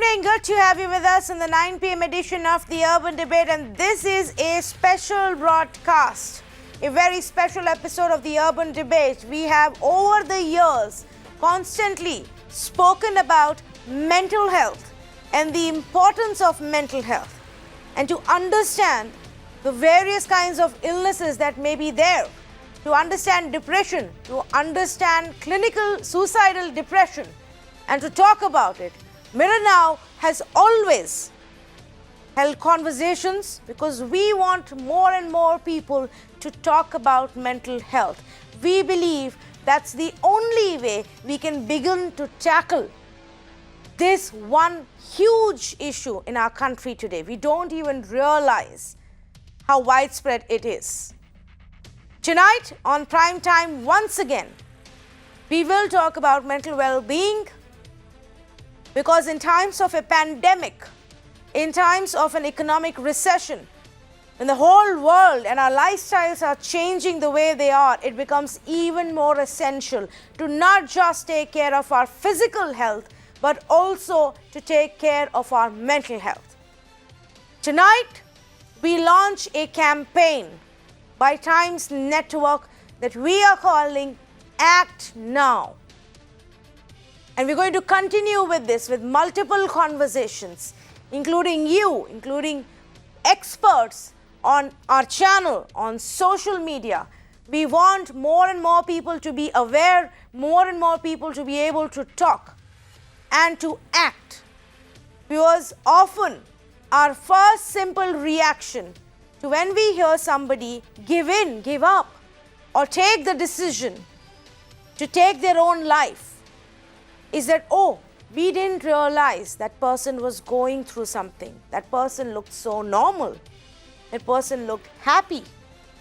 evening. Good to have you with us in the 9 p.m. edition of the Urban Debate, and this is a special broadcast, a very special episode of the Urban Debate. We have over the years constantly spoken about mental health and the importance of mental health, and to understand the various kinds of illnesses that may be there, to understand depression, to understand clinical suicidal depression, and to talk about it. Mirror Now has always held conversations because we want more and more people to talk about mental health. We believe that's the only way we can begin to tackle this one huge issue in our country today. We don't even realize how widespread it is. Tonight on Prime Time, once again, we will talk about mental well-being, because in times of a pandemic, in times of an economic recession, when the whole world and our lifestyles are changing the way they are, it becomes even more essential to not just take care of our physical health, but also to take care of our mental health. Tonight, we launch a campaign by Times Network that we are calling Act Now. And we're going to continue with this with multiple conversations, including you, including experts on our channel, on social media. We want more and more people to be aware, more and more people to be able to talk and to act. Because often our first simple reaction to when we hear somebody give in, give up, or take the decision to take their own life is that, oh, we didn't realize that person was going through something. That person looked so normal. That person looked happy.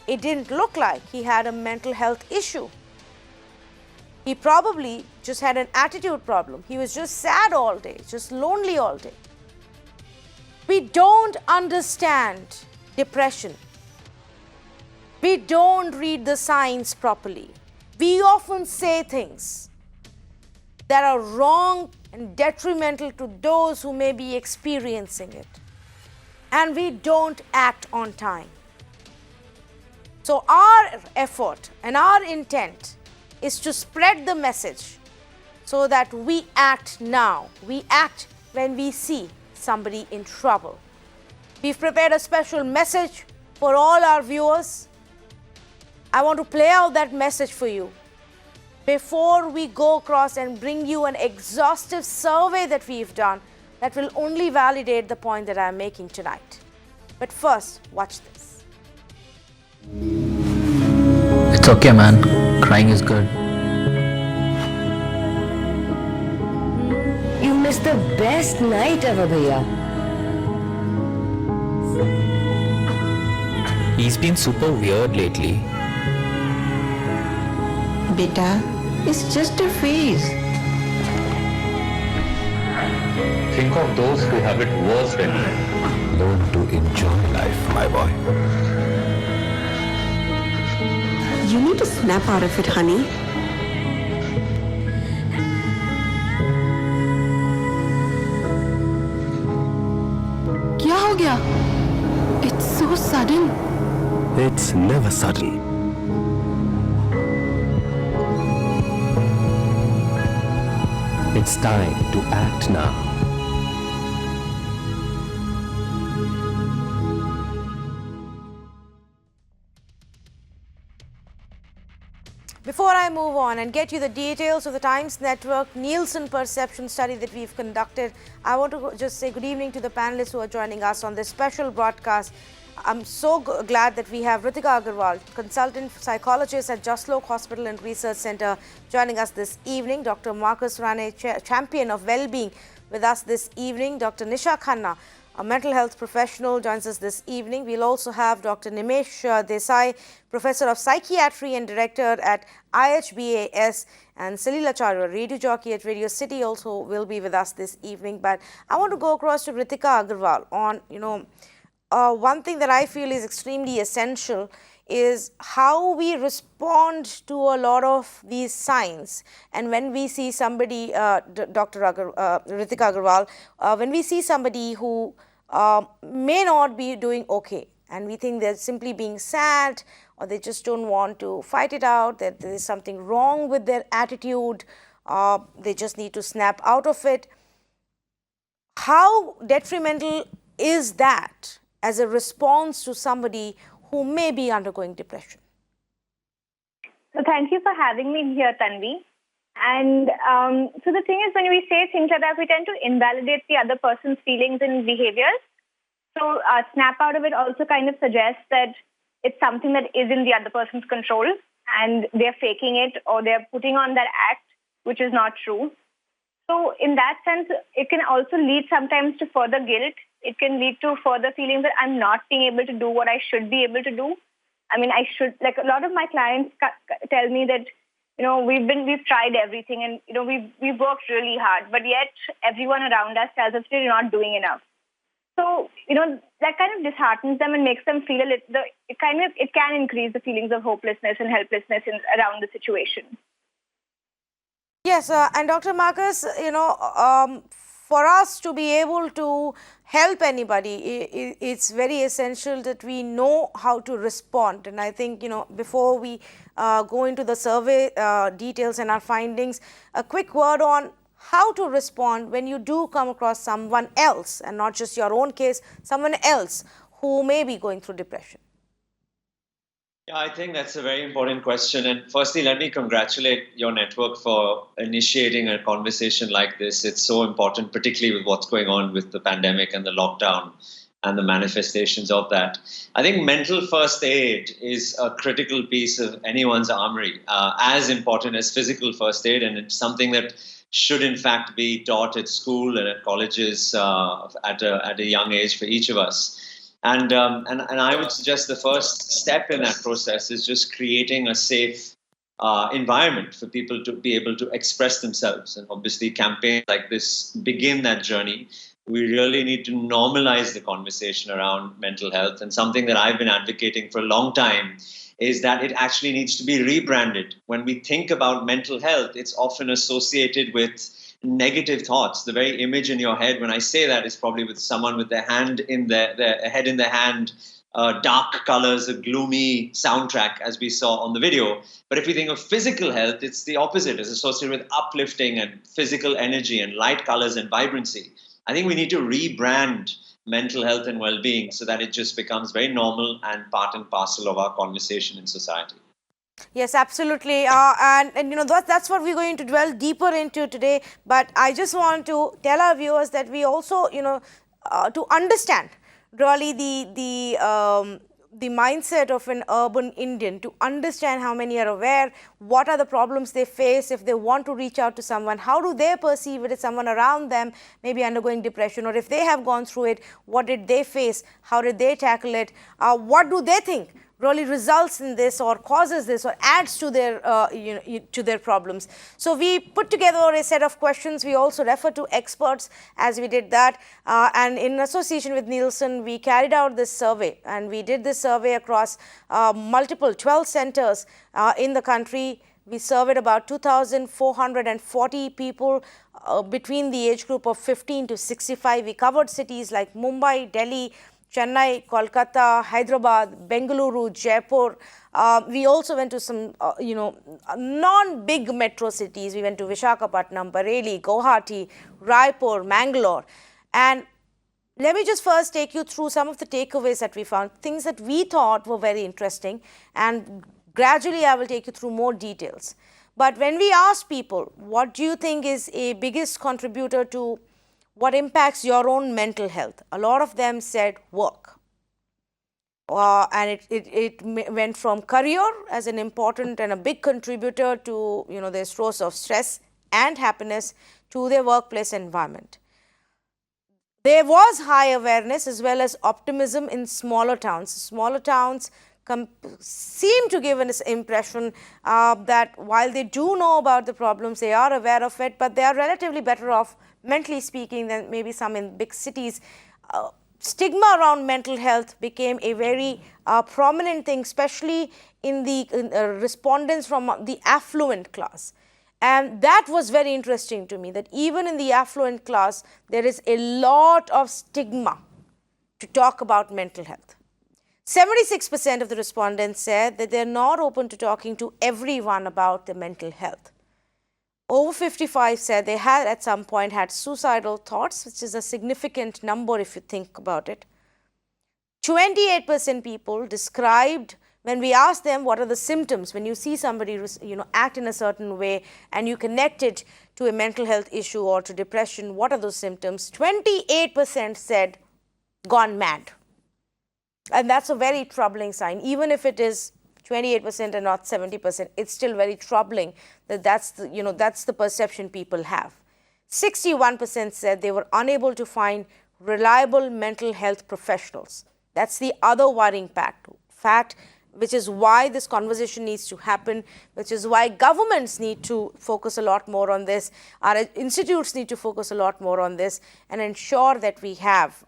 It didn't look like he had a mental health issue. He probably just had an attitude problem. He was just sad all day, just lonely all day. We don't understand depression. We don't read the signs properly. We often say things that are wrong and detrimental to those who may be experiencing it. And we don't act on time. So our effort and our intent is to spread the message so that we act now. We act when we see somebody in trouble. We've prepared a special message for all our viewers. I want to play out that message for you before we go across and bring you an exhaustive survey that we've done that will only validate the point that I'm making tonight. But first, watch this. It's okay, man. Crying is good. You missed the best night ever, bhaiya. He's been super weird lately. Beta, it's just a phase. Think of those who have it worse than you. Learn to enjoy life, my boy. You need to snap out of it, honey. क्या हो गया? It's so sudden. It's never sudden. It's time to act now. Before I move on and get you the details of the Times Network Nielsen perception study that we've conducted, I want to just say good evening to the panelists who are joining us on this special broadcast. I'm so glad that we have Ritika Aggarwal, consultant psychologist at Jaslok Hospital and Research Center, joining us this evening. Dr. Ranney, champion of Wellbeing, with us this evening. Dr. Khanna, a mental health professional, joins us this evening. We'll also have Dr. Nimesh Desai, professor of psychiatry and director at IHBAS, and Salila Charwa, radio jockey at Radio City, also will be with us this evening. But I want to go across to Ritika Aggarwal on, one thing that I feel is extremely essential is how we respond to a lot of these signs. And when we see somebody, Dr. Ritika Aggarwal, when we see somebody who may not be doing okay, and we think they're simply being sad, or they just don't want to fight it out, that there is something wrong with their attitude, they just need to snap out of it. How detrimental is that as a response to somebody who may be undergoing depression? So thank you for having me here, Tanvi. And so the thing is, when we say things like that, we tend to invalidate the other person's feelings and behaviors. So snap out of it also kind of suggests that it's something that is in the other person's control and they're faking it or they're putting on that act, which is not true. So in that sense, it can also lead sometimes to further guilt. It can lead to further feelings that I'm not being able to do what I should be able to do. I mean, I should, like a lot of my clients tell me that, we've tried everything and, we've worked really hard, but yet everyone around us tells us we're not doing enough. So, that kind of disheartens them and makes them feel it can increase the feelings of hopelessness and helplessness around the situation. Yes, and Dr. Marcus, for us to be able to help anybody, it's very essential that we know how to respond. And I think, before we go into the survey details and our findings, a quick word on how to respond when you do come across someone else, and not just your own case, someone else who may be going through depression. Yeah, I think that's a very important question. And firstly, let me congratulate your network for initiating a conversation like this. It's so important, particularly with what's going on with the pandemic and the lockdown and the manifestations of that. I think mental first aid is a critical piece of anyone's armory, as important as physical first aid. And it's something that should in fact be taught at school and at colleges at a young age for each of us. And I would suggest the first step in that process is just creating a safe environment for people to be able to express themselves. And obviously campaigns like this begin that journey. We really need to normalize the conversation around mental health. And something that I've been advocating for a long time is that it actually needs to be rebranded. When we think about mental health, it's often associated with negative thoughts. The very image in your head when I say that is probably with someone with their hand in their head in their hand, dark colors, a gloomy soundtrack, as we saw on the video. But if we think of physical health, it's the opposite. It's associated with uplifting and physical energy and light colors and vibrancy. I think we need to rebrand mental health and well-being so that it just becomes very normal and part and parcel of our conversation in society. Yes, absolutely. And that's what we're going to dwell deeper into today. But I just want to tell our viewers that we also, to understand really the mindset of an urban Indian, to understand how many are aware, what are the problems they face if they want to reach out to someone, how do they perceive it if someone around them may be undergoing depression, or if they have gone through it, what did they face, how did they tackle it, what do they think really results in this or causes this or adds to their to their problems. So we put together a set of questions. We also refer to experts as we did that, and in association with Nielsen we carried out this survey, and we did this survey across 12 centers in the country. We surveyed about 2,440 people between the age group of 15 to 65. We covered cities like Mumbai, Delhi, Chennai, Kolkata, Hyderabad, Bengaluru, Jaipur. We also went to some, non-big metro cities. We went to Visakhapatnam, Bareilly, Guwahati, Raipur, Mangalore. And let me just first take you through some of the takeaways that we found, things that we thought were very interesting. And gradually, I will take you through more details. But when we asked people, what do you think is a biggest contributor to what impacts your own mental health? A lot of them said work. And it went from career as an important and a big contributor to their source of stress and happiness to their workplace environment. There was high awareness as well as optimism in smaller towns. Smaller towns seem to give an impression that while they do know about the problems, they are aware of it, but they are relatively better off, mentally speaking, than maybe some in big cities. stigma around mental health became a very prominent thing, especially in the respondents from the affluent class. And that was very interesting to me, that even in the affluent class, there is a lot of stigma to talk about mental health. 76% of the respondents said that they're not open to talking to everyone about their mental health. Over 55 said they had at some point had suicidal thoughts, which is a significant number if you think about it. 28% people described, when we asked them what are the symptoms when you see somebody act in a certain way and you connect it to a mental health issue or to depression, what are those symptoms? 28% said gone mad. And that's a very troubling sign. Even if it is 28% and not 70%, it's still very troubling that that's the perception people have. 61% said they were unable to find reliable mental health professionals. That's the other worrying fact, which is why this conversation needs to happen, which is why governments need to focus a lot more on this, our institutes need to focus a lot more on this and ensure that we have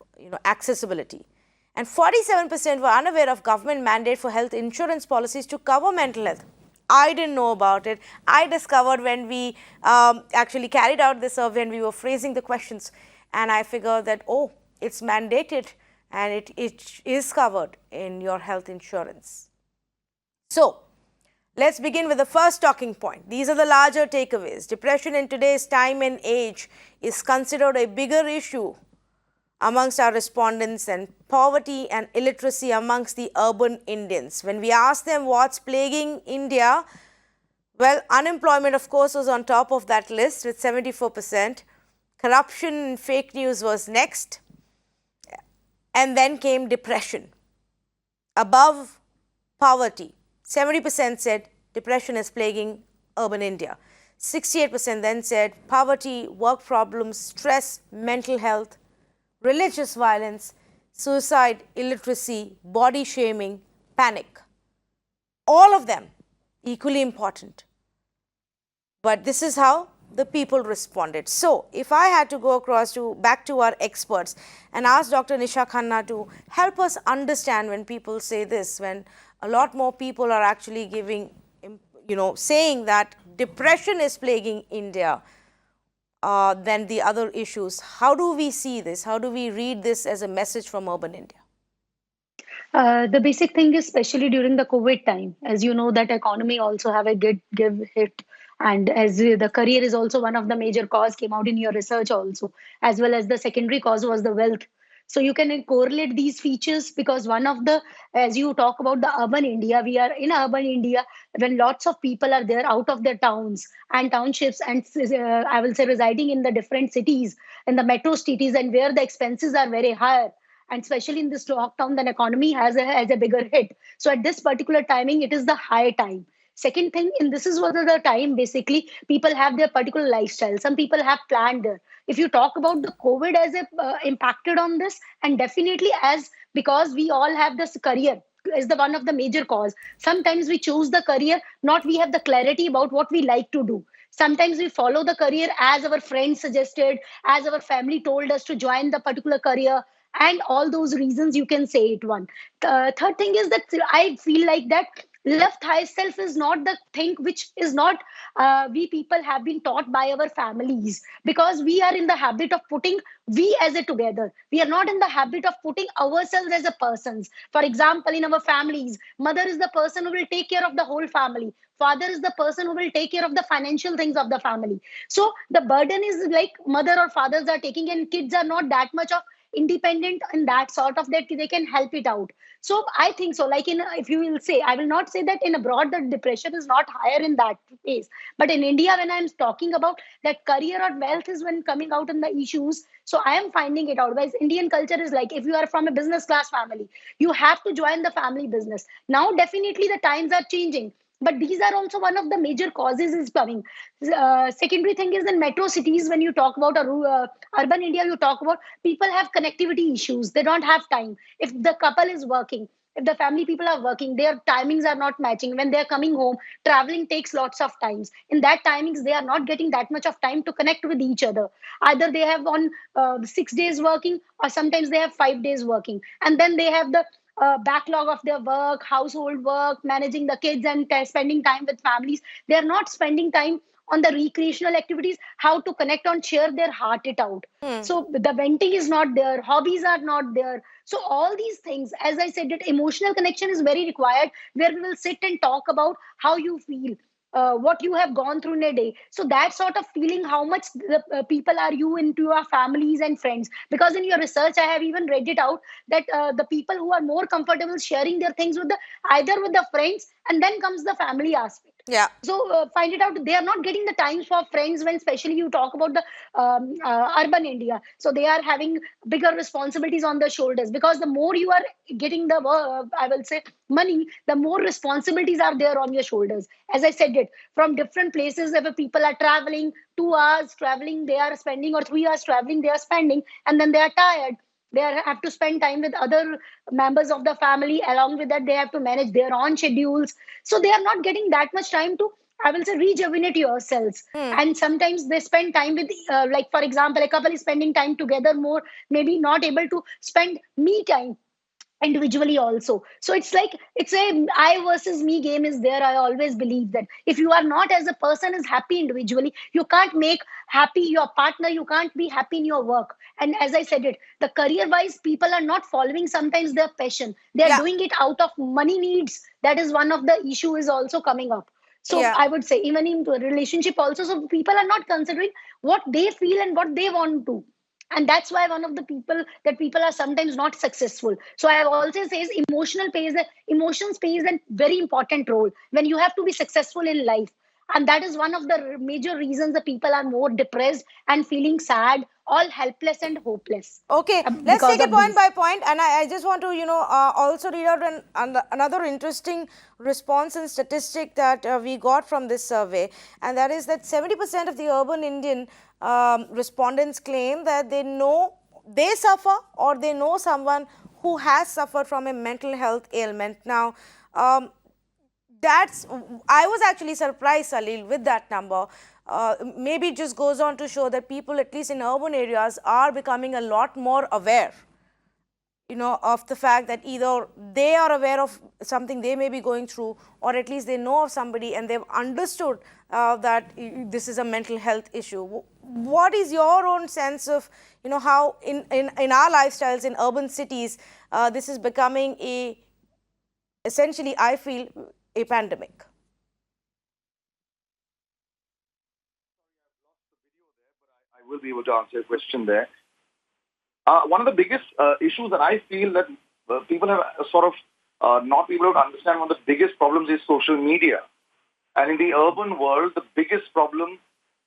accessibility. And 47% were unaware of government mandate for health insurance policies to cover mental health. I didn't know about it. I discovered when we actually carried out this survey and we were phrasing the questions, and I figured that, oh, it's mandated and it is covered in your health insurance. So, let's begin with the first talking point. These are the larger takeaways. Depression in today's time and age is considered a bigger issue amongst our respondents than poverty and illiteracy amongst the urban Indians. When we asked them what's plaguing India, well, unemployment, of course, was on top of that list with 74%. Corruption and fake news was next. And then came depression. Above poverty, 70% said depression is plaguing urban India. 68% then said poverty, work problems, stress, mental health, religious violence, suicide, illiteracy, body shaming, panic. All of them equally important. But this is how the people responded. So, if I had to go back to our experts and ask Dr. Nisha Khanna to help us understand when people say this, when a lot more people are actually saying that depression is plaguing India than the other issues. How do we see this? How do we read this as a message from urban India? The basic thing is, especially during the COVID time, as you know, that economy also have a give hit, and as the career is also one of the major cause came out in your research also, as well as the secondary cause was the wealth. So you can correlate these features because one of the, as you talk about the urban India, we are in urban India when lots of people are there out of their towns and townships and I will say residing in the different cities and the metro cities and where the expenses are very high. And especially in this lockdown, the economy has a bigger hit. So at this particular timing, it is the high time. Second thing, and this is what the time basically people have their particular lifestyle. Some people have planned there. If you talk about the COVID as impacted on this, and definitely because we all have this career is the one of the major cause. Sometimes we choose the career, not we have the clarity about what we like to do. Sometimes we follow the career as our friends suggested, as our family told us to join the particular career. And all those reasons you can say it one. Third thing is that I feel like that left high self is not the thing which is not we people have been taught by our families, because we are in the habit of putting we as a together. We are not in the habit of putting ourselves as a persons. For example, in our families, mother is the person who will take care of the whole family. Father is the person who will take care of the financial things of the family. So the burden is like mother or fathers are taking, and kids are not that much of independent in that sort of that they can help it out. So I think so, like if you will say, I will not say that in abroad the depression is not higher in that case, but in India when I'm talking about that career or wealth is when coming out in the issues. So I am finding it out. Otherwise, Indian culture is like if you are from a business class family, you have to join the family business. Now definitely the times are changing, but these are also one of the major causes is coming. Secondary thing is in metro cities, when you talk about urban India, you talk about people have connectivity issues. They don't have time. If the couple is working, If the family people are working, their timings are not matching. When they're coming home, traveling takes lots of times. In that timings, they are not getting that much of time to connect with each other. Either they have on 6 days working, or sometimes they have 5 days working. And then they have the backlog of their work, household work, managing the kids and spending time with families. They're not spending time on the recreational activities, how to connect on, share their heart it out. So the venting is not there, hobbies are not there. So all these things, as I said, that emotional connection is very required, where we will sit and talk about how you feel, what you have gone through in a day. So that sort of feeling, how much the people are you into your families and friends. Because in your research, I have even read it out that the people who are more comfortable sharing their things with the either with the friends, and then comes the family aspect. Yeah. So find it out, they are not getting the times for friends, when especially you talk about the urban India. So they are having bigger responsibilities on their shoulders, because the more you are getting the I will say money, the more responsibilities are there on your shoulders. As I said it, from different places, if people are traveling 2 hours traveling, they are spending, or 3 hours traveling, they are spending, and then they are tired. Have to spend time with other members of the family. Along with that, they have to manage their own schedules. So they are not getting that much time to, I will say, rejuvenate yourselves. And sometimes they spend time with, like, for example, a couple is spending time together more, maybe not able to spend me time individually also. So it's like, it's a I versus me game is there. I always believe that if you are not, as a person, is happy individually, you can't make happy your partner, you can't be happy in your work. And as I said it, the career wise, people are not following sometimes their passion, they are doing it out of money needs. That is one of the issue is also coming up. So Yeah. I would say, even in the relationship also, so people are not considering what they feel and what they want to. And that's why one of the people that people are sometimes not successful. So I also says emotions plays a very important role when you have to be successful in life. And that is one of the major reasons that people are more depressed and feeling sad, all helpless and hopeless. Okay, let's Because take it of point these. by point, and I just want to, also read out another interesting response and statistic that we got from this survey, and that is that 70% of the urban Indian respondents claim that they suffer, or they know someone who has suffered from a mental health ailment. Now, I was actually surprised, Salil, with that number. Maybe it just goes on to show that people, at least in urban areas, are becoming a lot more aware, of the fact that either they are aware of something they may be going through, or at least they know of somebody and they've understood that this is a mental health issue. What is your own sense of, how in our lifestyles in urban cities, this is becoming essentially, I feel, a pandemic? I will be able to answer your question there. One of the biggest issues that I feel that people have sort of not been able to understand, one of the biggest problems is social media. And in the urban world, the biggest problem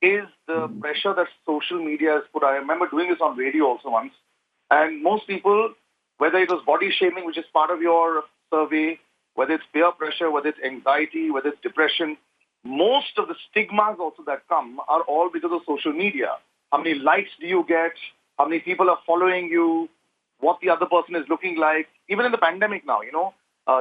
is the pressure that social media has put. I remember doing this on radio also once. And most people, whether it was body shaming, which is part of your survey, whether it's peer pressure, whether it's anxiety, whether it's depression, most of the stigmas also that come are all because of social media. How many likes do you get? How many people are following you? What the other person is looking like? Even in the pandemic now,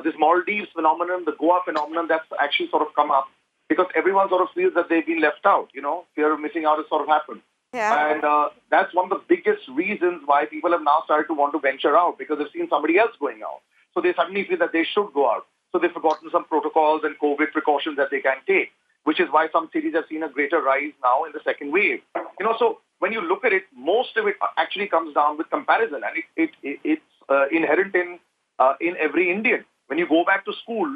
this Maldives phenomenon, the Goa phenomenon, that's actually sort of come up because everyone sort of feels that they've been left out, fear of missing out has sort of happened. Yeah. And that's one of the biggest reasons why people have now started to want to venture out, because they've seen somebody else going out. So they suddenly feel that they should go out. So they've forgotten some protocols and COVID precautions that they can take, which is why some cities have seen a greater rise now in the second wave. So when you look at it, most of it actually comes down with comparison, and it's inherent in every Indian. When you go back to school,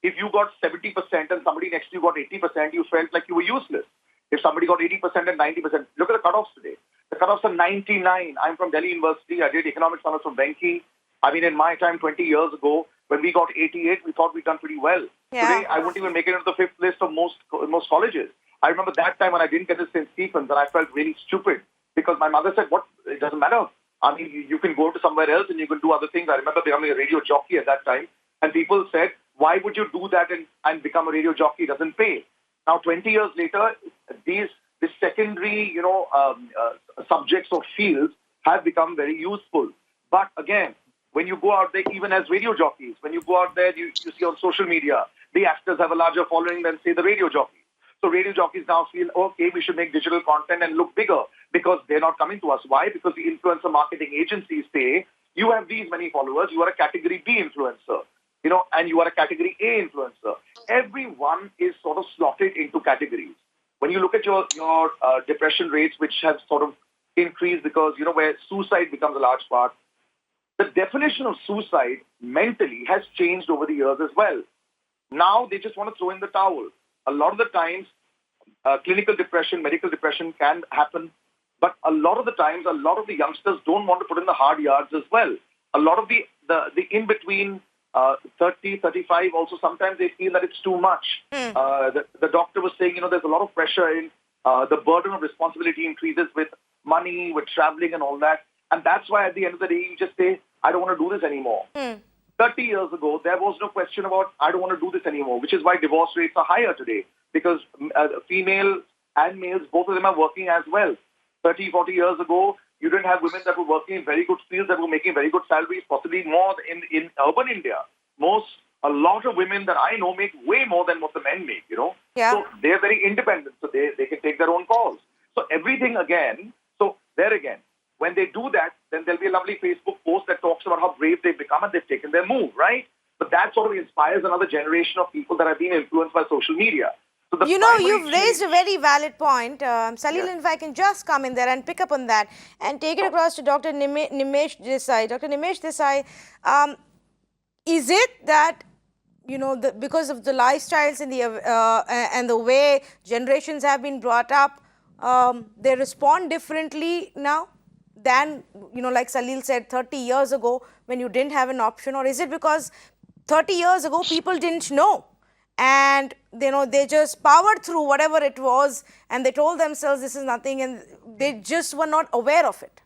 if you got 70% and somebody next to you got 80%, you felt like you were useless. If somebody got 80% and 90%, look at the cutoffs today. The cutoffs are 99. I'm from Delhi University. I did economics honors from Venki. I mean, in my time, 20 years ago, when we got 88, we thought we'd done pretty well. Yeah. Today, I wouldn't even make it into the fifth list of most colleges. I remember that time when I didn't get to St. Stephen's and I felt really stupid because my mother said, "What? It doesn't matter. I mean, you can go to somewhere else and you can do other things." I remember becoming a radio jockey at that time, and people said, "Why would you do that and become a radio jockey? It doesn't pay." Now, 20 years later, these secondary, subjects or fields have become very useful. But again, when you go out there, even as radio jockeys, when you go out there, you see on social media, the actors have a larger following than, say, the radio jockeys. So radio jockeys now feel, okay, we should make digital content and look bigger because they're not coming to us. Why? Because the influencer marketing agencies say, you have these many followers, you are a category B influencer, and you are a category A influencer. Everyone is sort of slotted into categories. When you look at your depression rates, which have sort of increased because, where suicide becomes a large part, the definition of suicide mentally has changed over the years as well. Now they just want to throw in the towel. A lot of the times, clinical depression, medical depression can happen, but a lot of the times, a lot of the youngsters don't want to put in the hard yards as well. A lot of the in-between 30, 35 also, sometimes they feel that it's too much. The doctor was saying, there's a lot of pressure in the burden of responsibility increases with money, with traveling and all that. And that's why at the end of the day, you just say, I don't want to do this anymore. 30 years ago, there was no question about, I don't want to do this anymore, which is why divorce rates are higher today, because female and males, both of them are working as well. 30, 40 years ago, you didn't have women that were working in very good fields that were making very good salaries, possibly more in urban India. A lot of women that I know make way more than what the men make, Yeah. So they're very independent, so they can take their own calls. So everything again, so there again, when they do that, then there'll be a lovely Facebook post that talks about how brave they've become and they've taken their move, right? But that sort of inspires another generation of people that are being influenced by social media. So you've raised a very valid point. Salil, if I can just come in there and pick up on that and take it across to Dr. Nimesh Desai. Dr. Nimesh Desai, is it that, because of the lifestyles and the way generations have been brought up, they respond differently now than, like Salil said, 30 years ago when you didn't have an option? Or is it because 30 years ago people didn't know and, they just powered through whatever it was and they told themselves this is nothing and they just were not aware of it?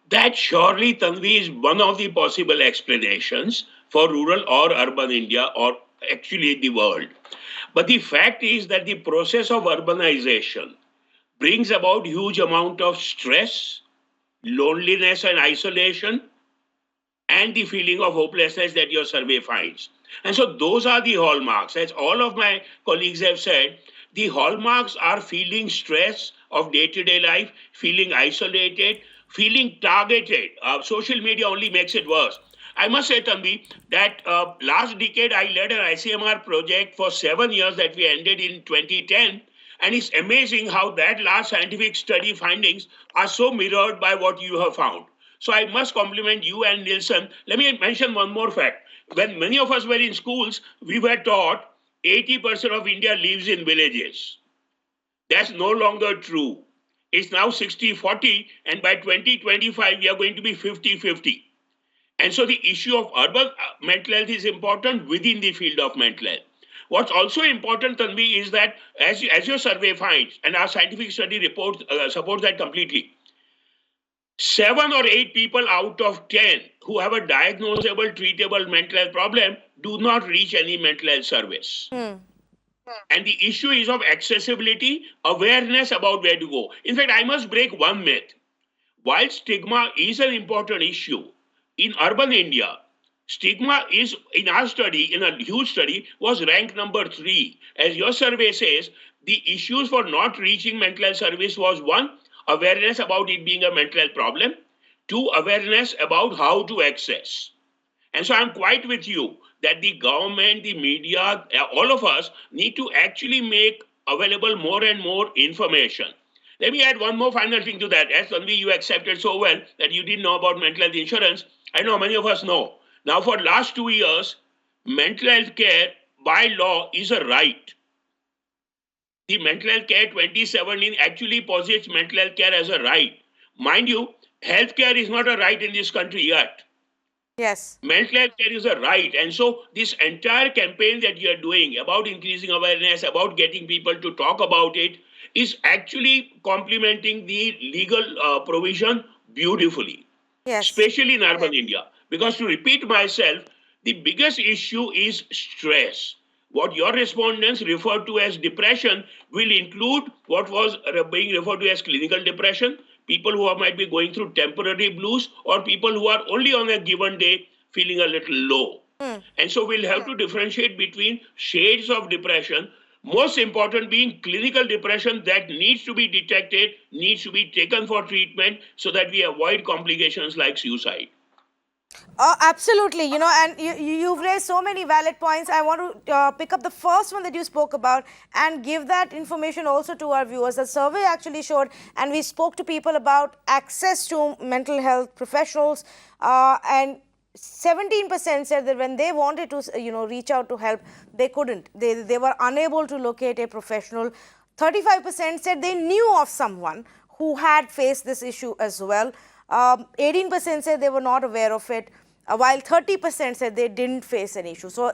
That surely, Tanvi, is one of the possible explanations for rural or urban India or actually the world. But the fact is that the process of urbanization brings about huge amount of stress, loneliness and isolation, and the feeling of hopelessness that your survey finds. And so those are the hallmarks. As all of my colleagues have said, the hallmarks are feeling stress of day-to-day life, feeling isolated, feeling targeted. Social media only makes it worse. I must say, Tanvi, that last decade I led an ICMR project for 7 years that we ended in 2010. And it's amazing how that last scientific study findings are so mirrored by what you have found. So I must compliment you and Nielsen. Let me mention one more fact. When many of us were in schools, we were taught 80% of India lives in villages. That's no longer true. It's now 60-40, and by 2025, we are going to be 50-50. And so the issue of urban mental health is important within the field of mental health. What's also important, Tanvi, is that as your survey finds, and our scientific study report supports that completely, 7 or 8 people out of 10 who have a diagnosable, treatable mental health problem do not reach any mental health service. And the issue is of accessibility, awareness about where to go. In fact, I must break one myth. While stigma is an important issue, in urban India, stigma is, in our study, in a huge study, was ranked number 3. As your survey says, the issues for not reaching mental health service was 1, awareness about it being a mental health problem, 2, awareness about how to access. And so I'm quite with you that the government, the media, all of us need to actually make available more and more information. Let me add one more final thing to that. As Tanvi, you accepted so well that you didn't know about mental health insurance. I know many of us know. Now, for last 2 years, mental health care by law is a right. The Mental Health Care 2017 actually posits mental health care as a right. Mind you, healthcare is not a right in this country yet. Yes. Mental health care is a right. And so this entire campaign that you are doing about increasing awareness, about getting people to talk about it, is actually complementing the legal provision beautifully. Yes. Especially in urban India. Because to repeat myself, the biggest issue is stress. What your respondents referred to as depression will include what was being referred to as clinical depression, people who might be going through temporary blues, or people who are only on a given day feeling a little low. And so we'll have to differentiate between shades of depression, most important being clinical depression that needs to be detected, needs to be taken for treatment so that we avoid complications like suicide. Absolutely, and you've raised so many valid points. I want to pick up the first one that you spoke about and give that information also to our viewers. The survey actually showed, and we spoke to people about access to mental health professionals, and 17% said that when they wanted to, reach out to help, they couldn't. They were unable to locate a professional. 35% said they knew of someone who had faced this issue as well. 18% said they were not aware of it, while 30% said they didn't face an issue. So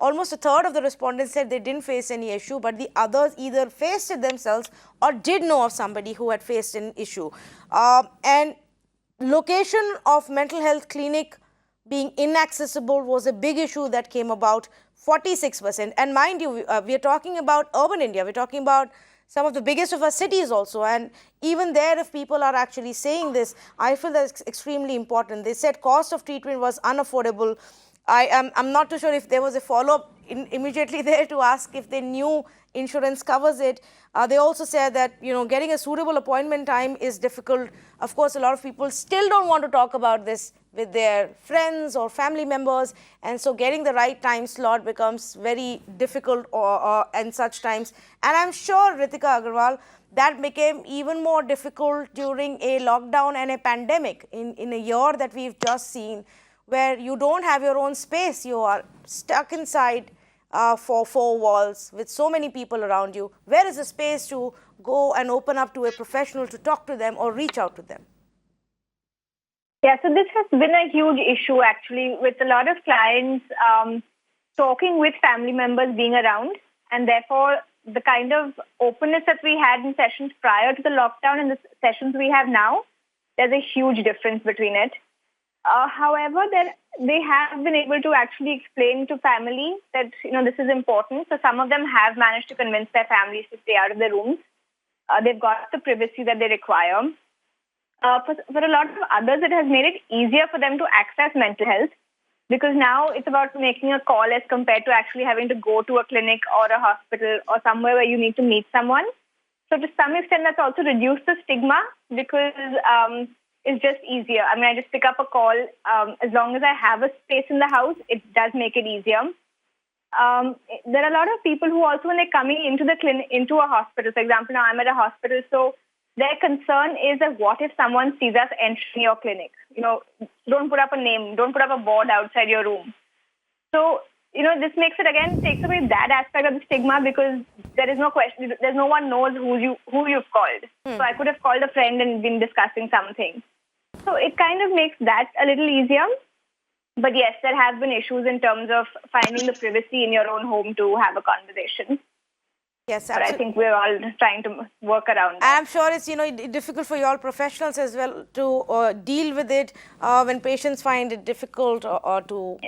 almost a third of the respondents said they didn't face any issue, but the others either faced it themselves or did know of somebody who had faced an issue. And location of mental health clinic being inaccessible was a big issue that came about, 46%. And mind you, we are talking about urban India. We're talking about some of the biggest of our cities also, and even there, if people are actually saying this, I feel that's extremely important. They said cost of treatment was unaffordable. I'm not too sure if there was a follow-up immediately there to ask if they knew insurance covers it. They also said that, getting a suitable appointment time is difficult. Of course, a lot of people still don't want to talk about this with their friends or family members, and so getting the right time slot becomes very difficult in such times. And I'm sure, Ritika, Aggarwal, that became even more difficult during a lockdown and a pandemic in a year that we've just seen, where you don't have your own space. You are stuck inside for four walls with so many people around you. Where is the space to go and open up to a professional to talk to them or reach out to them? Yeah, so this has been a huge issue actually, with a lot of clients talking with family members being around, and therefore the kind of openness that we had in sessions prior to the lockdown and the sessions we have now, there's a huge difference between it. However, they have been able to actually explain to family that, this is important. So some of them have managed to convince their families to stay out of their rooms. They've got the privacy that they require. For a lot of others, it has made it easier for them to access mental health, because now it's about making a call as compared to actually having to go to a clinic or a hospital or somewhere where you need to meet someone. So to some extent, that's also reduced the stigma, because it's just easier. I mean, I just pick up a call. As long as I have a space in the house, it does make it easier. There are a lot of people who also, when they're coming into the clinic, into a hospital, for example, now I'm at a hospital, so their concern is that what if someone sees us entering your clinic? Don't put up a name, don't put up a board outside your room. So, this makes it, again, takes away that aspect of the stigma, because there is no question, there's no one knows who you've called. So I could have called a friend and been discussing something. So it kind of makes that a little easier. But yes, there have been issues in terms of finding the privacy in your own home to have a conversation. Yes, absolutely. But I think we're all trying to work around that. I'm sure it's, difficult for you all professionals as well to deal with it when patients find it difficult or to,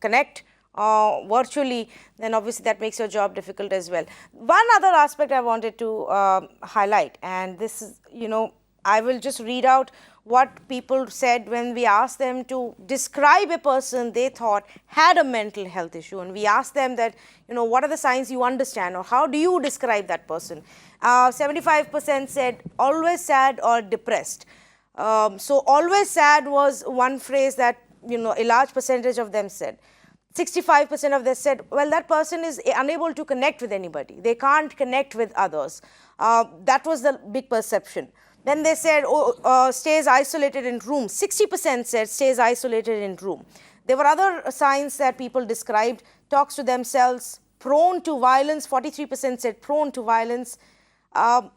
connect virtually, then obviously that makes your job difficult as well. One other aspect I wanted to highlight, and this is, I will just read out what people said when we asked them to describe a person they thought had a mental health issue. And we asked them that, what are the signs you understand, or how do you describe that person? 75% said always sad or depressed. So always sad was one phrase that, a large percentage of them said. 65% of them said, well, that person is unable to connect with anybody. They can't connect with others. That was the big perception. Then they said, stays isolated in room. 60% said stays isolated in room. There were other signs that people described: talks to themselves, prone to violence. 43% said prone to violence. There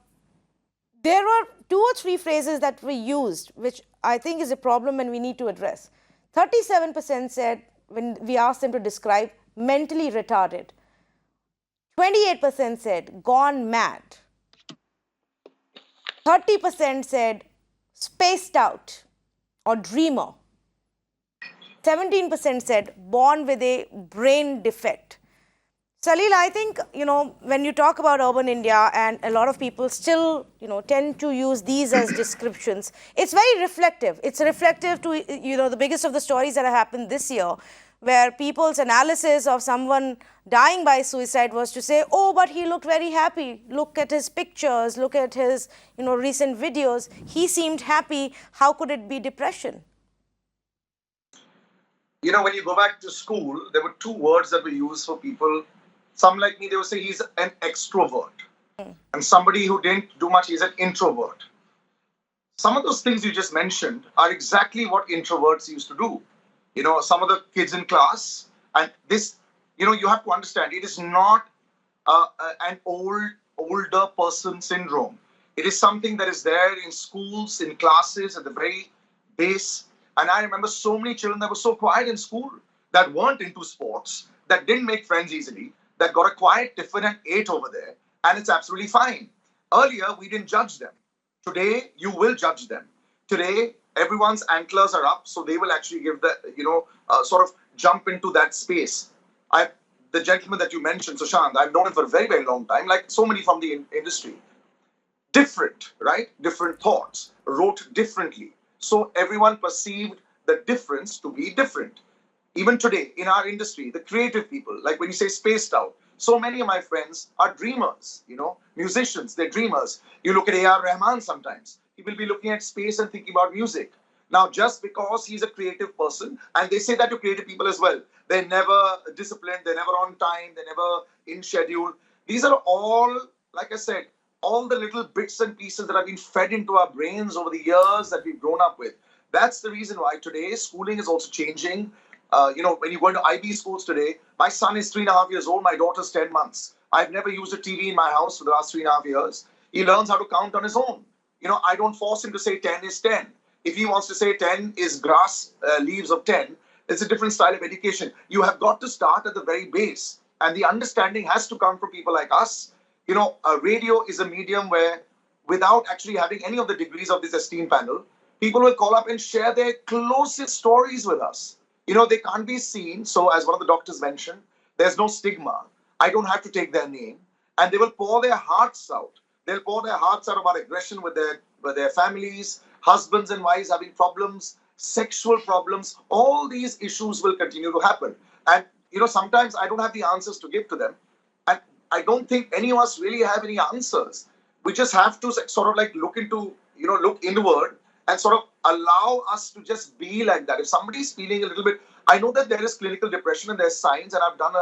were 2 or 3 phrases that were used, which I think is a problem and we need to address. 37% said, when we asked them to describe, mentally retarded. 28% said gone mad. 30% said spaced out or dreamer. 17% said born with a brain defect. Salil, I think, when you talk about urban India, and a lot of people still, tend to use these as descriptions, it's very reflective. It's reflective to, the biggest of the stories that have happened this year, where people's analysis of someone dying by suicide was to say, oh, but he looked very happy. Look at his pictures, look at his, recent videos. He seemed happy. How could it be depression? When you go back to school, there were two words that were used for people. Some like me, they would say he's an extrovert. And somebody who didn't do much, he's an introvert. Some of those things you just mentioned are exactly what introverts used to do. Some of the kids in class, and this, you have to understand, it is not an older person syndrome. It is something that is there in schools, in classes, at the very base. And I remember so many children that were so quiet in school, that weren't into sports, that didn't make friends easily, that got a quiet tiffin and ate over there, and it's absolutely fine. Earlier, we didn't judge them. Today, you will judge them. Today, everyone's antlers are up, so they will actually give the, sort of jump into that space. The gentleman that you mentioned, Sushant, I've known him for a very, very long time, like so many from the industry. Different, right? Different thoughts, wrote differently. So everyone perceived the difference to be different. Even today, in our industry, the creative people, like when you say spaced out, so many of my friends are dreamers, musicians, they're dreamers. You look at A.R. Rahman sometimes, he will be looking at space and thinking about music. Now, just because he's a creative person, and they say that to creative people as well, they're never disciplined, they're never on time, they're never in schedule. These are all, like I said, all the little bits and pieces that have been fed into our brains over the years that we've grown up with. That's the reason why today schooling is also changing. When you go into IB schools today, my son is 3.5 years old, my daughter's 10 months. I've never used a TV in my house for the last 3.5 years. He learns how to count on his own. I don't force him to say 10 is 10. If he wants to say 10 is grass leaves of 10, it's a different style of education. You have got to start at the very base. And the understanding has to come from people like us. A radio is a medium where, without actually having any of the degrees of this esteemed panel, people will call up and share their closest stories with us. They can't be seen. So as one of the doctors mentioned, there's no stigma. I don't have to take their name. And they will pour their hearts out. They'll pour their hearts out about aggression with their families, husbands and wives having problems, sexual problems. All these issues will continue to happen. And, sometimes I don't have the answers to give to them. And I don't think any of us really have any answers. We just have to sort of like look inward and sort of allow us to just be like that. If somebody's feeling a little bit, I know that there is clinical depression and there's signs, and I've done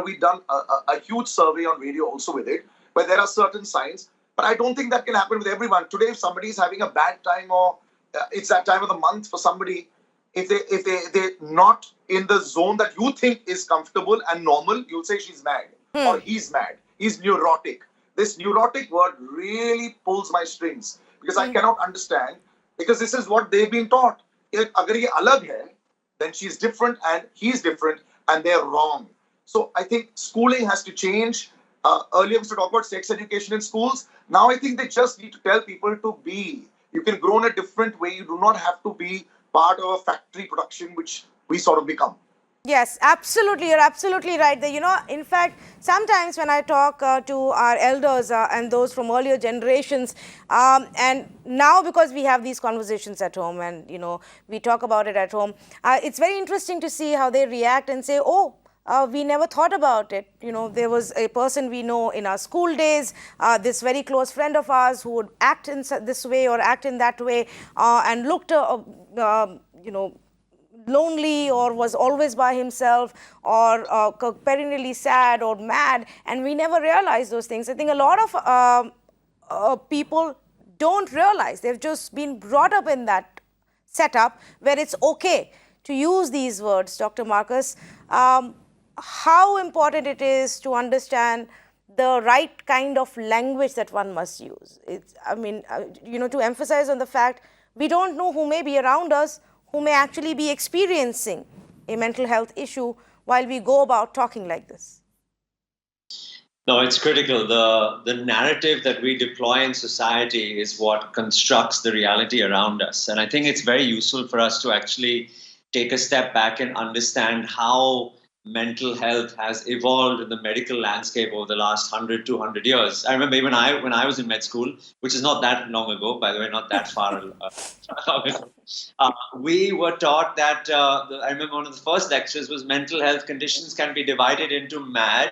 we've done a huge survey on radio also with it, where there are certain signs, but I don't think that can happen with everyone. Today, if somebody is having a bad time, or it's that time of the month for somebody, if they're not in the zone that you think is comfortable and normal, you'll say she's mad or he's mad. He's neurotic. This neurotic word really pulls my strings because I cannot understand. Because this is what they've been taught. If agar ye alag hai, then she's different and he's different and they're wrong. So I think schooling has to change. Earlier we used to talk about sex education in schools. Now I think they just need to tell people to be. You can grow in a different way. You do not have to be part of a factory production, which we sort of become. Yes, absolutely. You're absolutely right. In fact, sometimes when I talk to our elders and those from earlier generations, and now because we have these conversations at home and, we talk about it at home, it's very interesting to see how they react and say, oh, we never thought about it. There was a person we know in our school days, this very close friend of ours who would act in this way or act in that way and looked, lonely or was always by himself or perennially sad or mad, and we never realized those things. I think a lot of people don't realize they've just been brought up in that setup where it's okay to use these words. Dr. Marcus, how important it is to understand the right kind of language that one must use. To emphasize on the fact we don't know who may be around us, who may actually be experiencing a mental health issue while we go about talking like this. No, it's critical. The narrative that we deploy in society is what constructs the reality around us. And I think it's very useful for us to actually take a step back and understand how mental health has evolved in the medical landscape over the last 100, 200 years. I remember even when I was in med school, which is not that long ago, by the way, not that far ago, we were taught that, I remember one of the first lectures was mental health conditions can be divided into mad,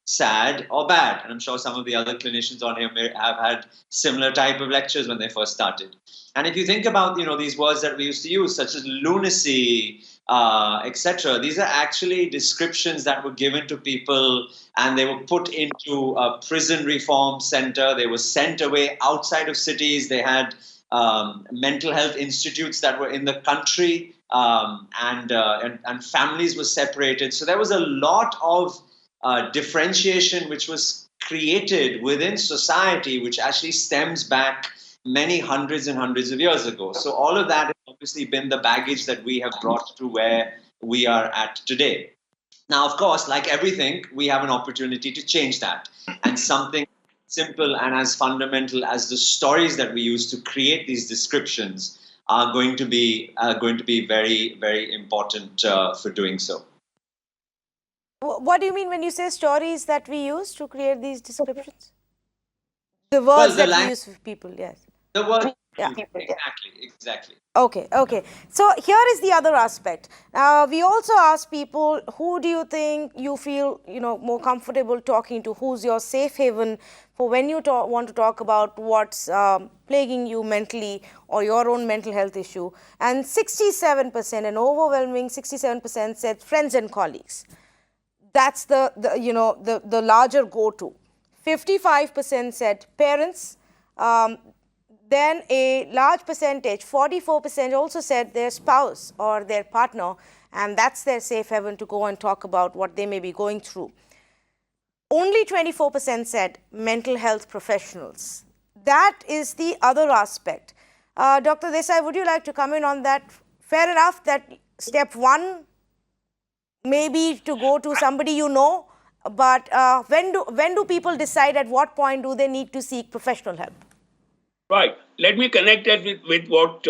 sad, or bad. And I'm sure some of the other clinicians on here may have had similar type of lectures when they first started. And if you think about, these words that we used to use, such as lunacy, etc., these are actually descriptions that were given to people, and they were put into a prison reform center. They were sent away outside of cities. They had mental health institutes that were in the country, and families were separated. So there was a lot of differentiation which was created within society, which actually stems back many hundreds and hundreds of years ago. So all of that has obviously been the baggage that we have brought to where we are at today. Now, of course, like everything, we have an opportunity to change that. And something simple and as fundamental as the stories that we use to create these descriptions are going to be very, very important for doing so. What do you mean when you say stories that we use to create these descriptions? The words that we use for people, yes. The word, yeah. Exactly. Okay. So here is the other aspect. We also ask people, who do you think you feel, more comfortable talking to? Who's your safe haven for when you want to talk about what's plaguing you mentally or your own mental health issue? And 67%, an overwhelming 67% said friends and colleagues. That's the larger go-to. 55% said parents. Then a large percentage, 44%, also said their spouse or their partner, and that's their safe haven to go and talk about what they may be going through. Only 24% said mental health professionals. That is the other aspect. Dr. Desai, would you like to comment on that? Fair enough that step one may be to go to somebody but when do people decide, at what point do they need to seek professional help? Right. Let me connect that with what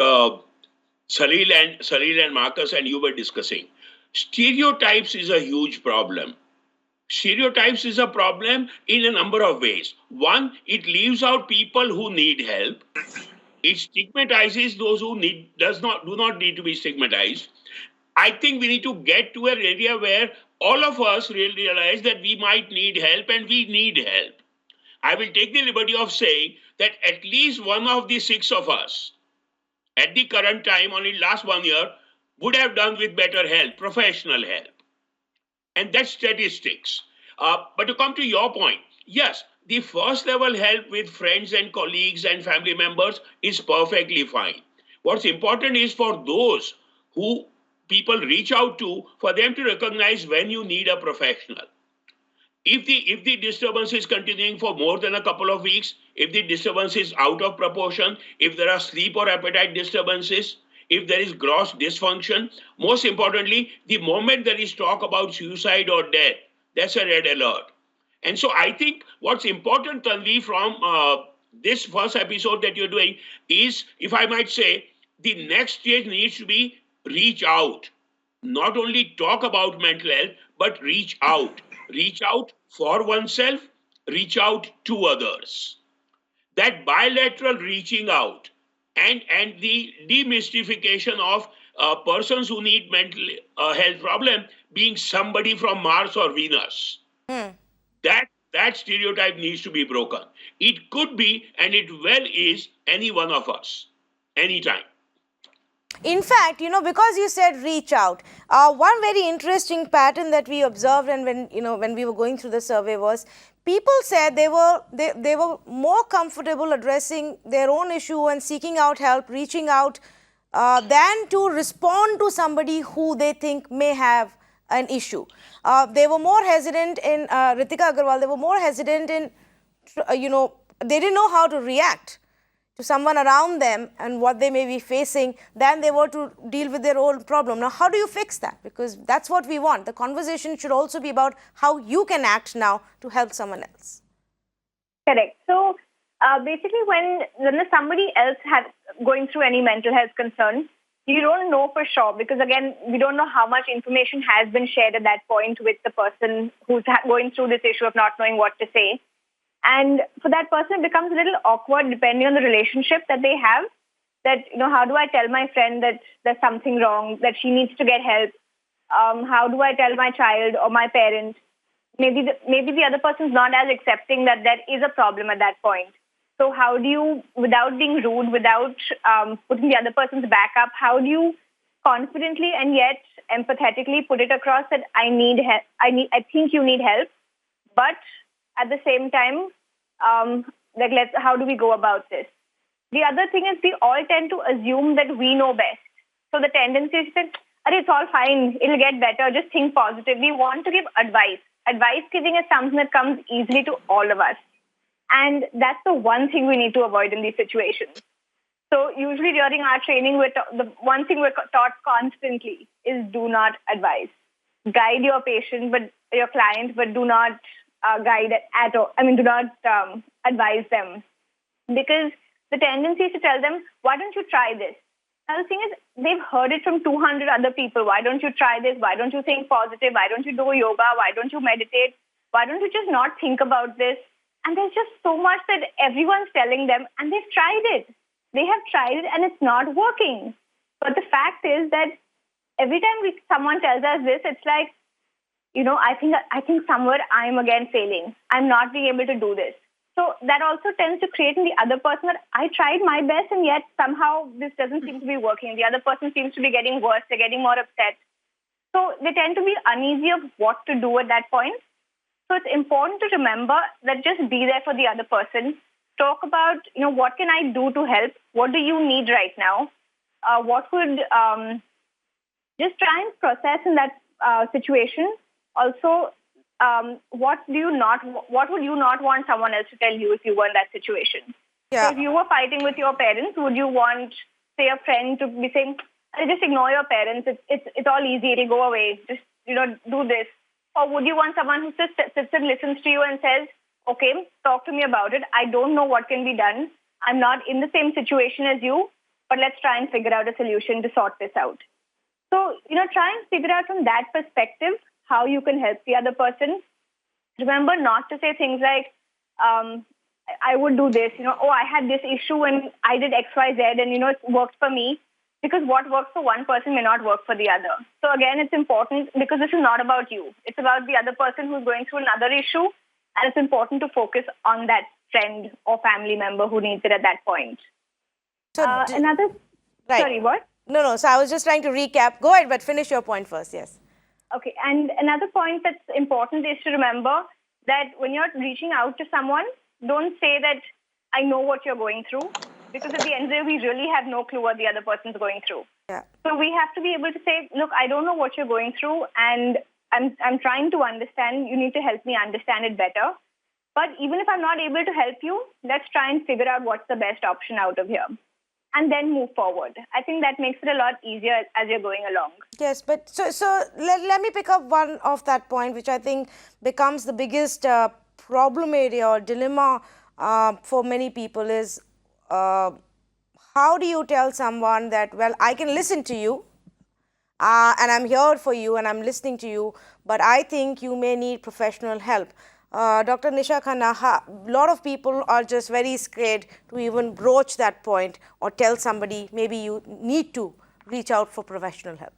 Salil and Marcus and you were discussing. Stereotypes is a huge problem. Stereotypes is a problem in a number of ways. One, it leaves out people who need help. It stigmatizes those who do not need to be stigmatized. I think we need to get to an area where all of us really realize that we might need help and we need help. I will take the liberty of saying that at least one of the 6 of us at the current time, only last 1 year, would have done with better help, professional help. And that's statistics. But to come to your point, yes, the first level help with friends and colleagues and family members is perfectly fine. What's important is for those who people reach out to, for them to recognize when you need a professional. If the disturbance is continuing for more than a couple of weeks, if the disturbance is out of proportion, if there are sleep or appetite disturbances, if there is gross dysfunction, most importantly, the moment there is talk about suicide or death, that's a red alert. And so I think what's important, Tanvi, from this first episode that you're doing is, if I might say, the next stage needs to be reach out. Not only talk about mental health, but reach out. Reach out for oneself, reach out to others. That bilateral reaching out and the demystification of persons who need mental health problem being somebody from Mars or Venus. That stereotype needs to be broken. It could be, and it well is, any one of us, anytime. In fact, because you said reach out, one very interesting pattern that we observed, and when we were going through the survey, was people said they were more comfortable addressing their own issue and seeking out help, reaching out, than to respond to somebody who they think may have an issue. They were more hesitant in Ritika Aggarwal. They were more hesitant in, they didn't know how to react to someone around them and what they may be facing than they were to deal with their own problem. Now, how do you fix that? Because that's what we want. The conversation should also be about how you can act now to help someone else. Correct. So, basically, when somebody else has going through any mental health concern, you don't know for sure because, again, we don't know how much information has been shared at that point with the person who's going through this issue of not knowing what to say. And for that person, it becomes a little awkward depending on the relationship that they have. That, how do I tell my friend that there's something wrong, that she needs to get help? How do I tell my child or my parent? Maybe the other person's not as accepting that there is a problem at that point. So how do you, without being rude, without putting the other person's back up, how do you confidently and yet empathetically put it across that I need help? I think you need help, but at the same time, how do we go about this? The other thing is we all tend to assume that we know best. So the tendency is that, it's all fine, it'll get better, just think positive. We want to give advice. Advice giving is something that comes easily to all of us. And that's the one thing we need to avoid in these situations. So usually during our training, the one thing we're taught constantly is do not advise. Guide your patient, but your client, but do not guide at all. Do not advise them. Because the tendency is to tell them, why don't you try this? Now the thing is, they've heard it from 200 other people. Why don't you try this? Why don't you think positive? Why don't you do yoga? Why don't you meditate? Why don't you just not think about this? And there's just so much that everyone's telling them, and they've tried it. They have tried it, and it's not working. But the fact is that every time someone tells us this, it's like, I think somewhere I'm again failing. I'm not being able to do this. So that also tends to create in the other person that I tried my best, and yet somehow this doesn't seem to be working. The other person seems to be getting worse. They're getting more upset. So they tend to be uneasy of what to do at that point. So it's important to remember that just be there for the other person. Talk about, what can I do to help? What do you need right now? What would just try and process in that situation. Also, what would you not want someone else to tell you if you were in that situation? Yeah. So if you were fighting with your parents, would you want, say, a friend to be saying, just ignore your parents. It's all easy. It'll go away. Just, do this. Or would you want someone who just sits and listens to you and says, okay, talk to me about it. I don't know what can be done. I'm not in the same situation as you, but let's try and figure out a solution to sort this out. So, try and figure out from that perspective how you can help the other person. Remember not to say things like, I would do this, I had this issue and I did X, Y, Z and, it worked for me. Because what works for one person may not work for the other. So again, it's important because this is not about you. It's about the other person who's going through another issue. And it's important to focus on that friend or family member who needs it at that point. So right. Sorry, what? No. So I was just trying to recap. Go ahead, but finish your point first, yes. Okay. And another point that's important is to remember that when you're reaching out to someone, don't say that I know what you're going through. Because at the end of the day, we really have no clue what the other person's going through. Yeah. So we have to be able to say, look, I don't know what you're going through, and I'm trying to understand. You need to help me understand it better. But even if I'm not able to help you, let's try and figure out what's the best option out of here. And then move forward. I think that makes it a lot easier as you're going along. Yes, but so let me pick up one of that point, which I think becomes the biggest problem area or dilemma for many people is, how do you tell someone that, well, I can listen to you and I'm here for you and I'm listening to you, but I think you may need professional help. Dr. Nisha Khanna, a lot of people are just very scared to even broach that point or tell somebody maybe you need to reach out for professional help.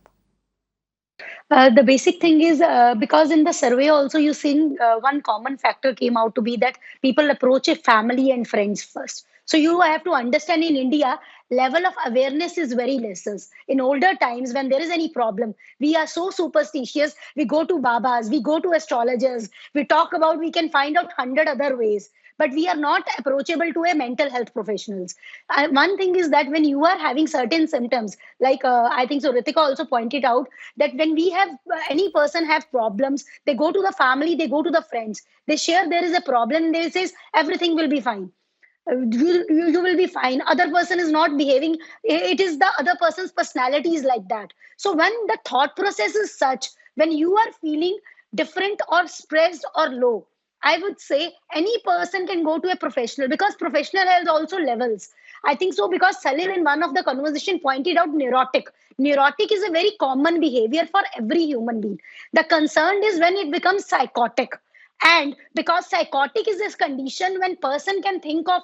The basic thing is because in the survey also you think one common factor came out to be that people approach a family and friends first. So you have to understand in India, level of awareness is very less. In older times, when there is any problem, we are so superstitious. We go to Babas, we go to astrologers, we talk about, we can find out 100 other ways. But we are not approachable to a mental health professionals. One thing is that when you are having certain symptoms, like I think so Ritika also pointed out that when we have any person have problems, they go to the family, they go to the friends, they share there is a problem, they say everything will be fine. You will be fine. Other person is not behaving. It is the other person's personality is like that. So when the thought process is such, when you are feeling different or stressed or low, I would say any person can go to a professional, because professional has also levels. I think so, because Salil in one of the conversation pointed out neurotic. Neurotic is a very common behavior for every human being. The concern is when it becomes psychotic. And because psychotic is this condition when person can think of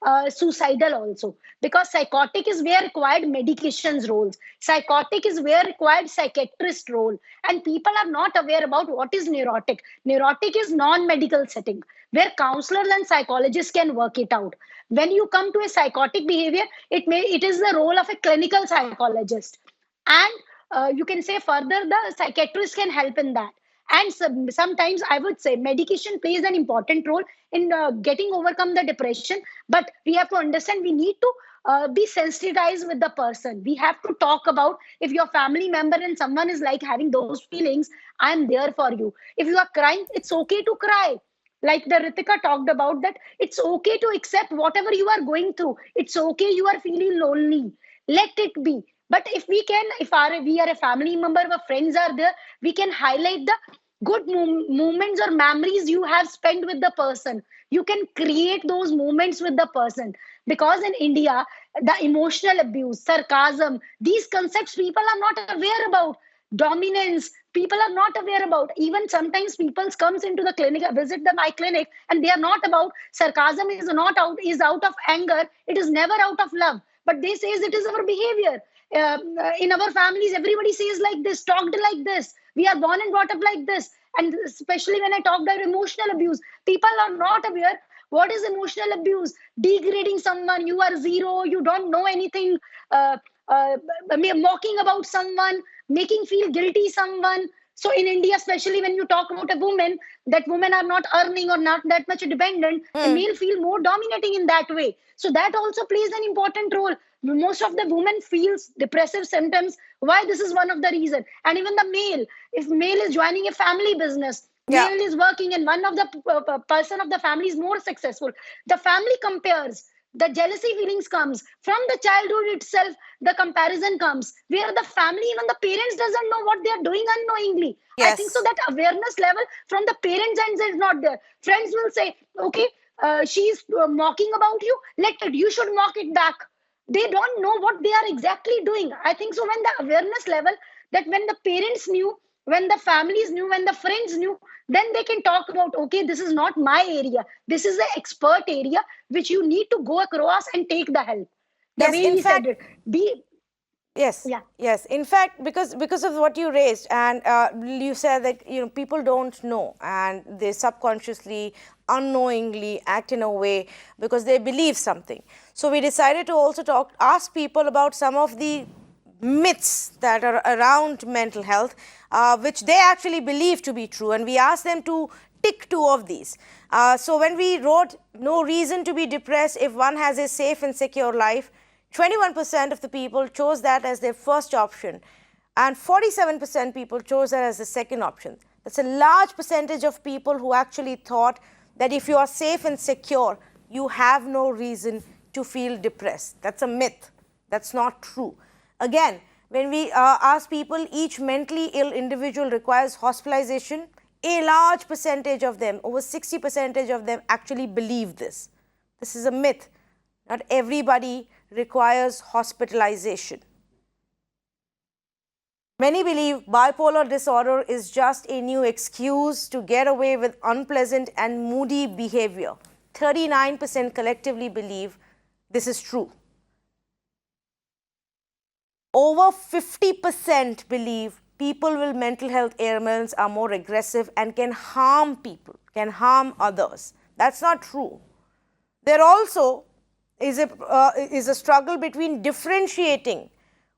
a suicidal also, because psychotic is where required medications roles, psychotic is where required psychiatrist role, and people are not aware about what is neurotic. Neurotic is non-medical setting where counselors and psychologists can work it out. When you come to a psychotic behavior, it is the role of a clinical psychologist, and you can say further the psychiatrist can help in that. And sometimes I would say medication plays an important role in getting overcome the depression, but we have to understand we need to be sensitized with the person. We have to talk about, if your family member and someone is like having those feelings, I'm there for you. If you are crying, it's okay to cry, like the Ritika talked about, that it's okay to accept whatever you are going through. It's okay you are feeling lonely, let it be. But if we can, we are a family member, our friends are there, we can highlight the good moments or memories you have spent with the person. You can create those moments with the person, because in India the emotional abuse, sarcasm, these concepts people are not aware about. Dominance, people are not aware about. Even sometimes people comes into the clinic, visit my clinic, and they are not about sarcasm is out of anger, it is never out of love, but they says it is our behavior. In our families everybody says like this, talked like this, we are born and brought up like this. And especially when I talk about emotional abuse, people are not aware what is emotional abuse. Degrading someone, you are zero, you don't know anything, mocking about someone, making feel guilty someone. So in India, especially when you talk about a woman, that women are not earning or not that much dependent, the male feel more dominating in that way. So that also plays an important role. Most of the women feels depressive symptoms. Why? This is one of the reason. And even the male, if male is joining a family business, male is working, and one of the person of the family is more successful, the family compares, the jealousy feelings comes from the childhood itself, the comparison comes where the family, even the parents doesn't know what they are doing unknowingly. I think so that awareness level from the parents end is not there. Friends will say, okay, she's mocking about you, you should mock it back. They don't know what they are exactly doing. I think so when the awareness level, that when the parents knew, when the families knew, when the friends knew, then they can talk about, okay, this is not my area, this is the expert area which you need to go across and take the help. The way he said it. Yes. In fact, because of what you raised, and you said that people don't know, and they subconsciously, unknowingly act in a way because they believe something. So we decided to also ask people about some of the myths that are around mental health, which they actually believe to be true, and we asked them to tick 2 of these. So when we wrote no reason to be depressed if one has a safe and secure life, 21% of the people chose that as their first option, and 47% people chose that as the second option. That's a large percentage of people who actually thought that if you are safe and secure, you have no reason to feel depressed. That's a myth. That's not true. Again, when we ask people, each mentally ill individual requires hospitalization, a large percentage of them, over 60% of them, actually believe this. This is a myth. Not everybody requires hospitalization. Many believe bipolar disorder is just a new excuse to get away with unpleasant and moody behavior. 39% collectively believe this is true. Over 50% believe people with mental health ailments are more aggressive and can harm people, can harm others. That's not true. There also is a struggle between differentiating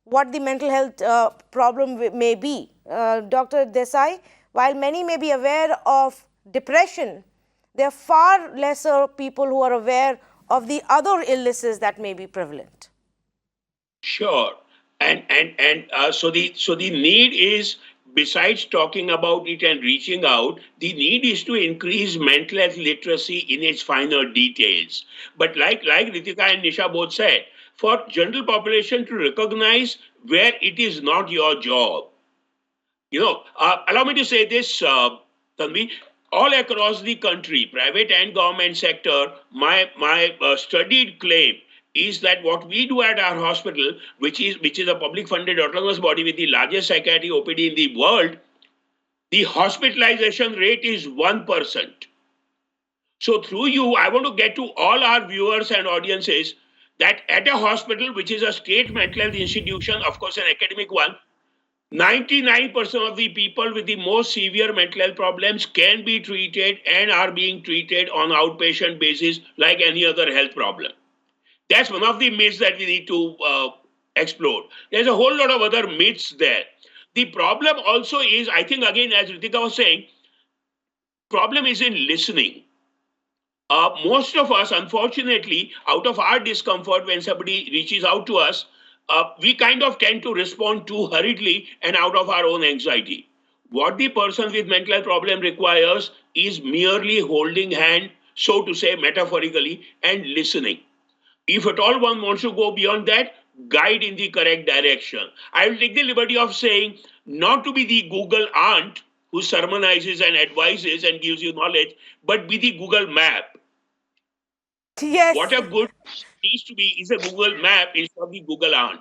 what the mental health problem may be. Dr. Desai, while many may be aware of depression, there are far lesser people who are aware of the other illnesses that may be prevalent. Sure. So the need is, besides talking about it and reaching out, the need is to increase mental health literacy in its finer details. But like Ritika and Nisha both said, for general population to recognize where it is not your job. Allow me to say this, Tanvi. all across the country, private and government sector, my studied claim is that what we do at our hospital, which is a public funded autonomous body with the largest psychiatry OPD in the world, the hospitalization rate is 1%. So through you, I want to get to all our viewers and audiences that at a hospital, which is a state mental health institution, of course, an academic one, 99% of the people with the most severe mental health problems can be treated and are being treated on outpatient basis like any other health problem. That's one of the myths that we need to explore. There's a whole lot of other myths there. The problem also is, I think, again, as Ritika was saying, problem is in listening. Most of us, unfortunately, out of our discomfort when somebody reaches out to us, we kind of tend to respond too hurriedly and out of our own anxiety. What the person with mental health problem requires is merely holding hand, so to say, metaphorically, and listening. If at all one wants to go beyond that, guide in the correct direction. I will take the liberty of saying not to be the Google aunt who sermonizes and advises and gives you knowledge, but be the Google map. Yes. What a good needs to be is a Google map instead of the Google aunt.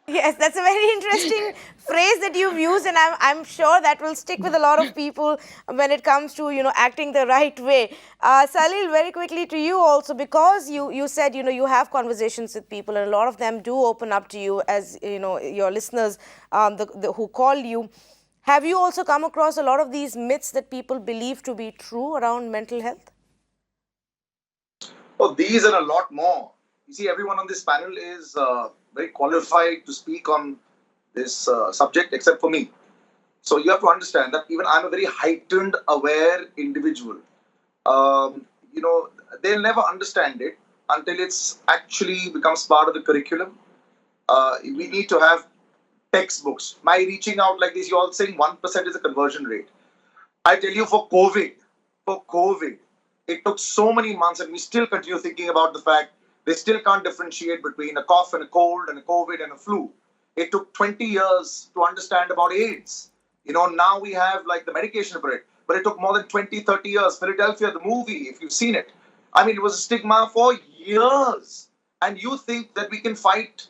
Yes, that's a very interesting phrase that you've used, and I'm sure that will stick with a lot of people when it comes to, acting the right way. Salil, very quickly to you also, because you said, you have conversations with people and a lot of them do open up to you as, your listeners who call you. Have you also come across a lot of these myths that people believe to be true around mental health? Oh, these and a lot more. You see, everyone on this panel is very qualified to speak on this subject, except for me. So you have to understand that even I'm a very heightened, aware individual. They'll never understand it until it's actually becomes part of the curriculum. We need to have textbooks. My reaching out like this, you're all saying 1% is the conversion rate. I tell you, for COVID, it took so many months, and we still continue thinking about the fact they still can't differentiate between a cough and a cold and a COVID and a flu. It took 20 years to understand about AIDS. Now we have like the medication for it, but it took more than 20, 30 years. Philadelphia, the movie, if you've seen it. I mean, it was a stigma for years. And you think that we can fight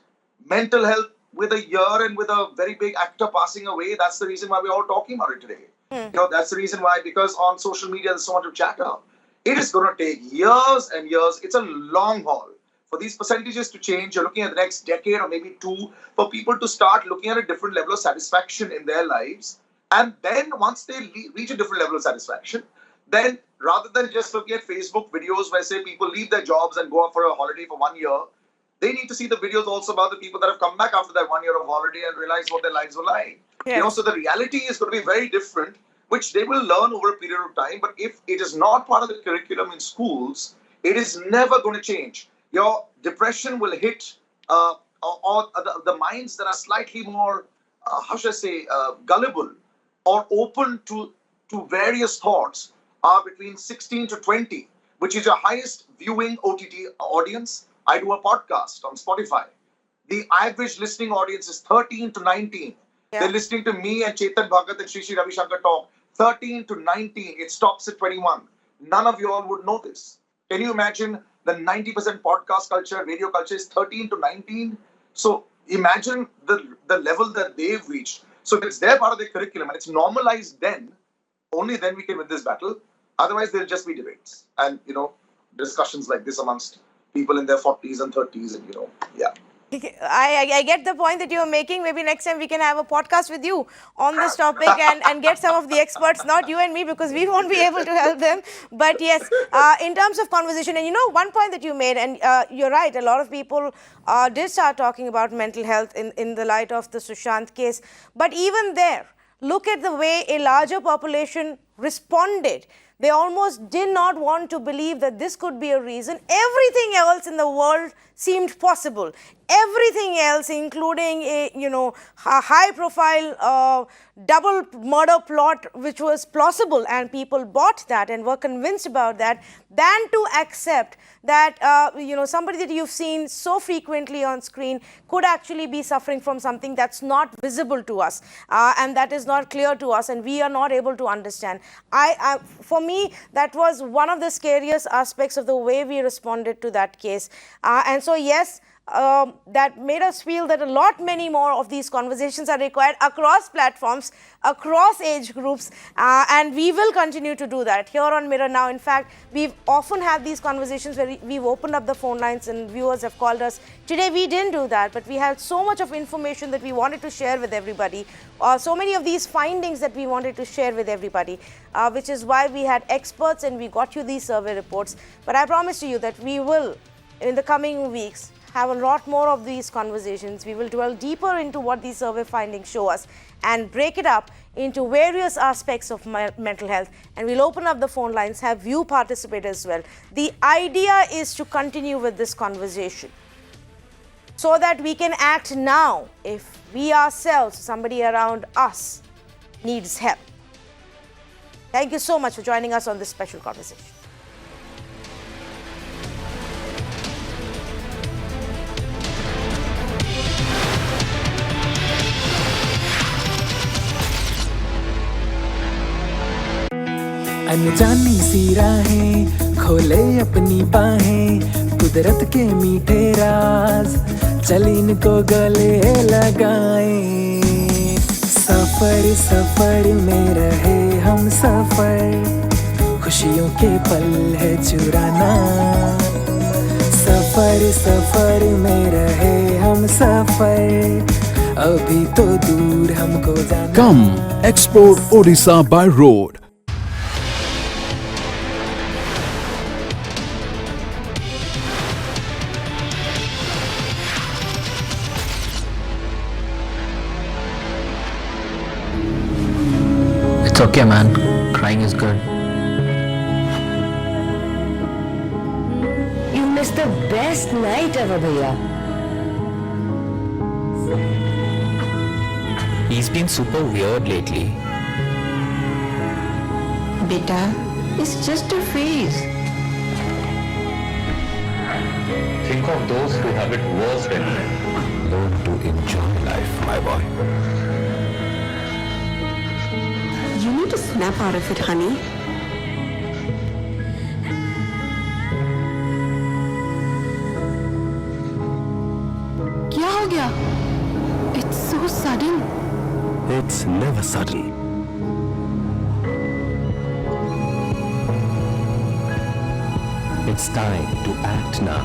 mental health with a year and with a very big actor passing away? That's the reason why we're all talking about it today. That's the reason why, because on social media, there's so much of chatter. It is going to take years and years. It's a long haul. For these percentages to change, you're looking at the next decade or maybe two, for people to start looking at a different level of satisfaction in their lives. And then once they reach a different level of satisfaction, then rather than just looking at Facebook videos where, say, people leave their jobs and go off for a holiday for 1 year, they need to see the videos also about the people that have come back after that 1 year of holiday and realize what their lives were like. Yes. So the reality is going to be very different, which they will learn over a period of time. But if it is not part of the curriculum in schools, it is never going to change. Your depression will hit or the minds that are slightly more, gullible or open to various thoughts are between 16 to 20, which is your highest viewing OTT audience. I do a podcast on Spotify. The average listening audience is 13 to 19. Yeah. They're listening to me and Chetan Bhagat and Shri Ravi Shankar talk. 13 to 19. It stops at 21. None of you all would know this. Can you imagine the 90% podcast culture, radio culture is 13 to 19? So imagine the level that they've reached. So if it's their part of the curriculum and it's normalized, then only then we can win this battle. Otherwise, there'll just be debates and, discussions like this amongst people in their 40s and 30s and, yeah. I get the point that you're making. Maybe next time we can have a podcast with you on this topic and get some of the experts, not you and me, because we won't be able to help them. But yes, in terms of conversation, and one point that you made, and you're right, a lot of people did start talking about mental health in the light of the Sushant case. But even there, look at the way a larger population responded. They almost did not want to believe that this could be a reason. Everything else in the world seemed possible. Everything else, including a high-profile double murder plot, which was plausible, and people bought that and were convinced about that, than to accept that somebody that you've seen so frequently on screen could actually be suffering from something that's not visible to us and that is not clear to us, and we are not able to understand. For me, that was one of the scariest aspects of the way we responded to that case. And so, yes, that made us feel that many more of these conversations are required across platforms, across age groups, and we will continue to do that here on Mirror Now. In fact, we've often had these conversations where we've opened up the phone lines and viewers have called us. Today we didn't do that, but we had so much of information that we wanted to share with everybody, so many of these findings that we wanted to share with everybody, which is why we had experts and we got you these survey reports. But I promise to you that we will, in the coming weeks, have a lot more of these conversations. We will dwell deeper into what these survey findings show us and break it up into various aspects of mental health, and we'll open up the phone lines, have you participate as well. The idea is to continue with this conversation so that we can act now if we ourselves, somebody around us, needs help. Thank you so much for joining us on this special conversation. अनजानी सी राहें खोले अपनी बाहें कुदरत के मीठे राज चल इनको गले लगाएं सफर सफर में रहे हम सफर खुशियों के पल है चुराना सफर सफर में रहे हम सफर अभी तो दूर हमको जाना Come explore Odisha by road. It's okay, man. Crying is good. You missed the best night ever, bhaiya. He's been super weird lately. Beta, it's just a phase. Think of those who have it worse than you. Learn to enjoy life, my boy. You need to snap out of it, honey. क्या हो गया? It's so sudden. It's never sudden. It's time to act now.